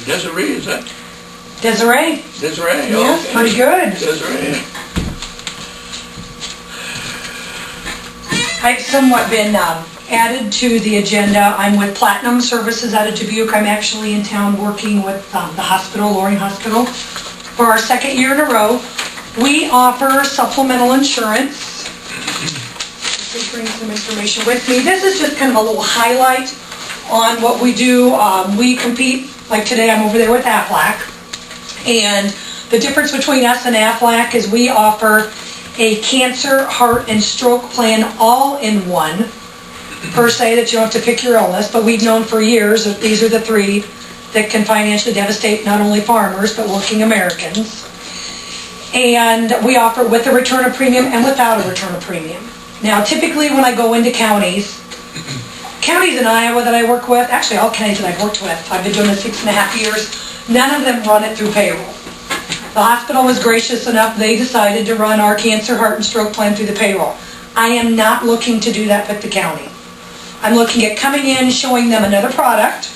Desiree, is that? Desiree? Desiree, yeah, okay. Pretty good. Desiree. I've somewhat been added to the agenda. I'm with Platinum Services out of Dubuque. I'm actually in town working with the hospital, Loring Hospital, for our second year in a row. We offer supplemental insurance. Let me bring some information with me. This is just kind of a little highlight on what we do. We compete, like today I'm over there with Aflac. And the difference between us and Aflac is we offer a cancer, heart, and stroke plan all in one, per se, that you don't have to pick your illness, but we've known for years that these are the three that can financially devastate not only farmers, but working Americans. And we offer with a return of premium and without a return of premium. Now, typically when I go into counties in Iowa that I work with, actually all counties that I've worked with, I've been doing this 6.5 years, none of them run it through payroll. The hospital was gracious enough, they decided to run our cancer, heart, and stroke plan through the payroll. I am not looking to do that with the county. I'm looking at coming in, showing them another product.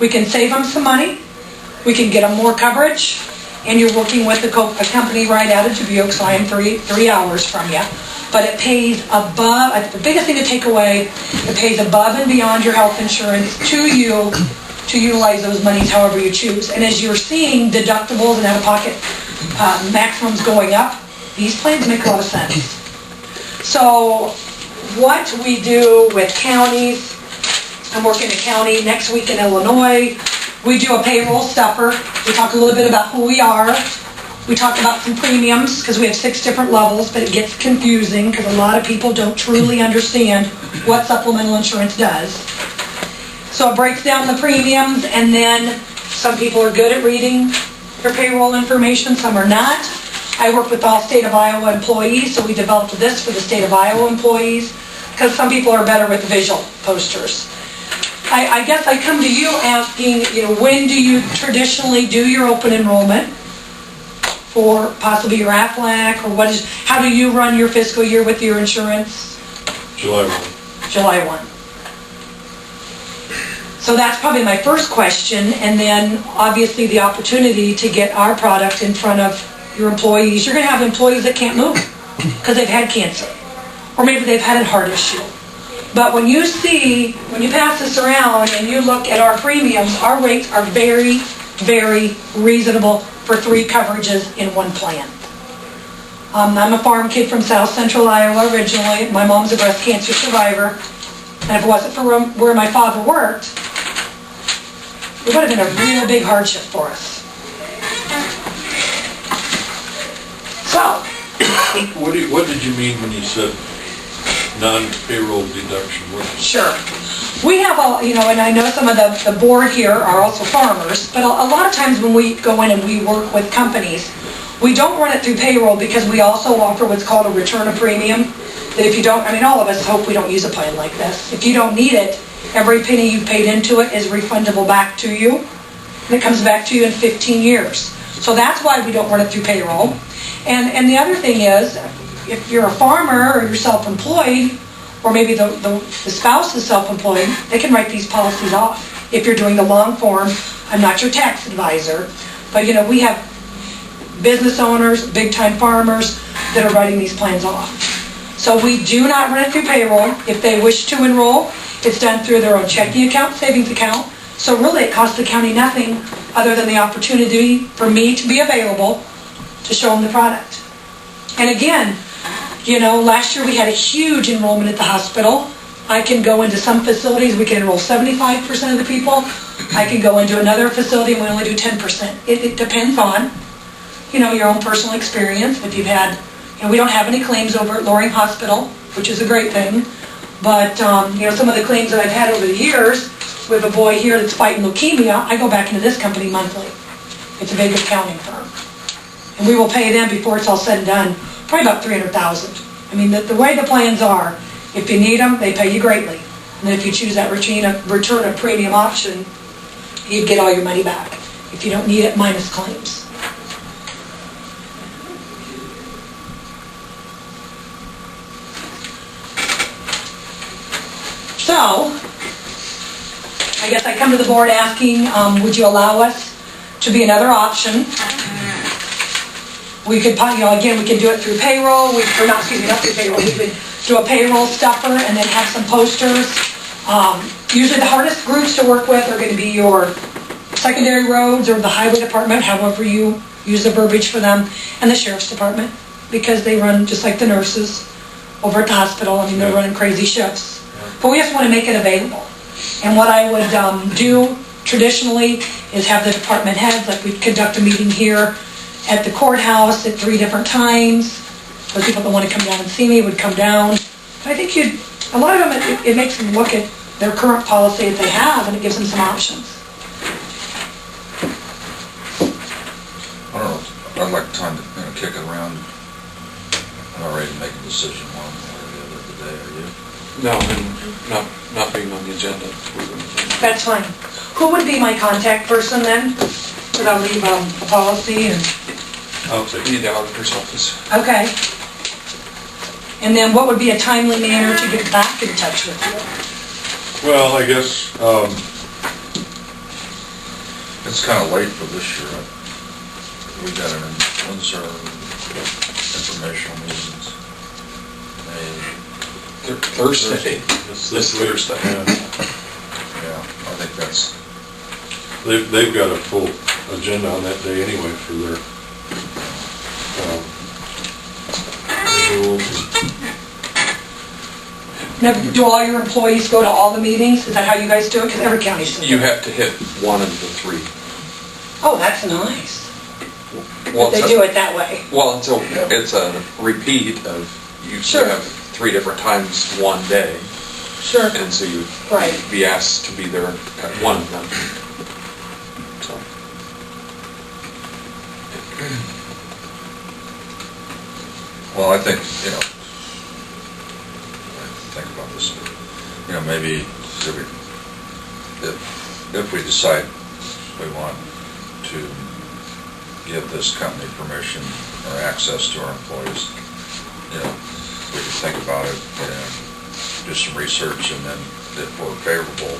We can save them some money. We can get them more coverage. And you're working with a company right out of Dubuque, so I am three hours from you. But it pays above, the biggest thing to take away, it pays above and beyond your health insurance to you to utilize those monies however you choose. And as you're seeing deductibles and out-of-pocket maximums going up, these plans make a lot of sense. So what we do with counties, I'm working in a county next week in Illinois. We do a payroll stuffer. We talk a little bit about who we are. We talk about some premiums because we have 6 different levels, but it gets confusing because a lot of people don't truly understand what supplemental insurance does. So it breaks down the premiums, and then some people are good at reading their payroll information, some are not. I work with all state of Iowa employees, so we developed this for the state of Iowa employees because some people are better with visual posters. I guess I come to you asking, when do you traditionally do your open enrollment for possibly your Aflac, or how do you run your fiscal year with your insurance? July 1. July 1. So that's probably my first question, and then obviously the opportunity to get our product in front of your employees. You're going to have employees that can't move because they've had cancer, or maybe they've had a heart issue. But when you pass this around and you look at our premiums, our rates are very, very reasonable for 3 coverages in one plan. I'm a farm kid from South Central Iowa originally. My mom's a breast cancer survivor. And if it wasn't for where my father worked, it would have been a real big hardship for us. So. What did you mean when you said non-payroll deduction? Sure. We have and I know some of the board here are also farmers, but a lot of times when we go in and we work with companies, we don't run it through payroll because we also offer what's called a return of premium. That if you don't, all of us hope we don't use a plan like this. If you don't need it, every penny you paid into it is refundable back to you, and it comes back to you in 15 years. So that's why we don't run it through payroll. And the other thing is, if you're a farmer or you're self-employed, or maybe the spouse is self-employed, they can write these policies off. If you're doing the long form, I'm not your tax advisor, but we have business owners, big-time farmers that are writing these plans off. So we do not run it through payroll. If they wish to enroll, it's done through their own checking account, savings account. So really it costs the county nothing other than the opportunity for me to be available to show them the product. And again, last year we had a huge enrollment at the hospital. I can go into some facilities, we can enroll 75% of the people. I can go into another facility and we only do 10%. It depends on, your own personal experience. If you've had, we don't have any claims over at Loring Hospital, which is a great thing. But, some of the claims that I've had over the years, we have a boy here that's fighting leukemia. I go back into this company monthly. It's a big accounting firm. And we will pay them before it's all said and done, probably about $300,000. The way the plans are, if you need them, they pay you greatly. And then if you choose that return of premium option, you'd get all your money back. If you don't need it, minus claims. So, I guess I come to the board asking, would you allow us to be another option? We could, again, we could do it through payroll, or not, excuse me, not through payroll, we could do a payroll stuffer and then have some posters. Usually the hardest groups to work with are gonna be your secondary roads or the highway department, however you use the verbiage for them, and the sheriff's department, because they run just like the nurses over at the hospital. I mean, they're running crazy shifts. But we just wanna make it available. And what I would do traditionally is have the department heads, like we'd conduct a meeting here at the courthouse at 3 different times. For people that want to come down and see me would come down. But I think a lot of them, it makes them look at their current policy that they have, and it gives them some options. I don't know, I'd like time to kick it around. I'm not ready to make a decision one way or the other today, are you? No, and not being on the agenda. That's fine. Who would be my contact person then? Would I leave a policy and... I'll take Need the auditor's office. Okay. And then what would be a timely manner to get back in touch with you? Well, I guess, It's kind of late for this year. We got an Windsor informational meetings. Thursday. this Thursday. Yeah, I think that's, they've got a full agenda on that day anyway for their renewals. Now, do all your employees go to all the meetings? Is that how you guys do it? Because every county's doing it. You have to hit 1 of the 3. Oh, that's nice. Well, They do it that way. Well, it's a repeat of, you Sure. have 3 different times one day, Sure. and so you'd Right. be asked to be there at one of them. So, well, I think, think about this, maybe if we decide we want to give this company permission or access to our employees, we can think about it and do some research, and then if we're favorable,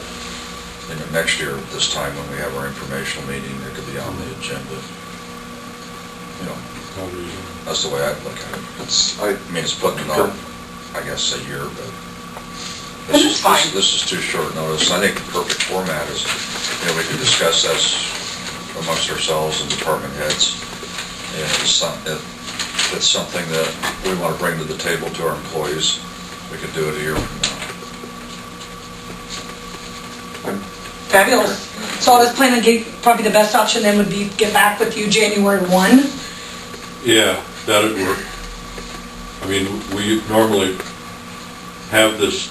next year at this time when we have our informational meeting, it could be on the agenda. That's the way I'd look at it. It's putting it on, I guess, a year, but this is too short notice. I think the perfect format is, we can discuss this amongst ourselves and department heads. And if it's something that we want to bring to the table to our employees, we could do it a year from now. Fabulous. So I was planning to get, probably the best option then would be get back with you January 1. Yeah, that'd work. I mean, we normally have this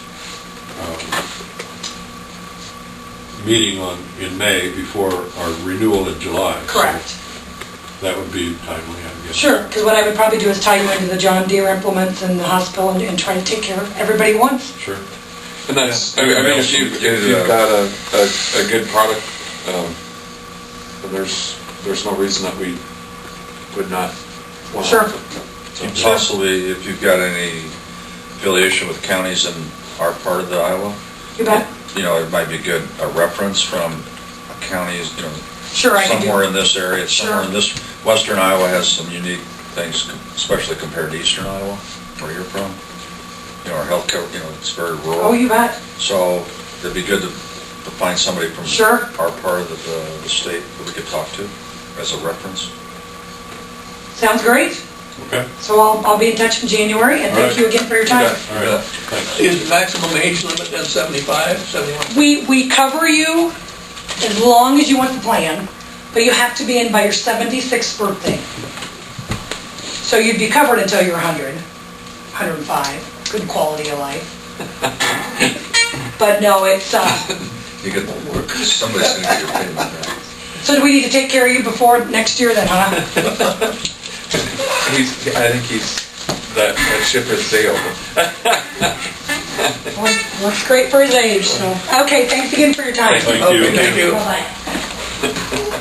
meeting in May before our renewal in July. Correct. So that would be timely, I guess. Sure, because what I would probably do is tie you into the John Deere implements in the hospital and try to take care of everybody once. Sure. and that's, I mean, if you've got a good product, then there's no reason that we would not want to. Sure. And possibly, if you've got any affiliation with counties in our part of the Iowa, You bet. it might be good, a reference from counties, Sure, I can do. somewhere in this area, Sure. somewhere in this, western Iowa has some unique things, especially compared to eastern Iowa, where you're from. Our healthcare, it's very rural. Oh, you bet. So it'd be good to find somebody from Sure. our part of the state that we could talk to as a reference. Sounds great. Okay. So I'll be in touch in January, and All thank right. you again for your time. All right. Thanks. Is the maximum age limit then 75, 71? We cover you as long as you want the plan, but you have to be in by your 76th birthday. So you'd be covered until you're 100, 105. Good quality of life. But no, it's, You get, somebody's gonna get your payment back. so do we need to take care of you before next year then, huh? I think that ship has sailed. Looks great for his age, so. Okay, thanks again for your time. Thank you. Okay, thank you. Bye-bye.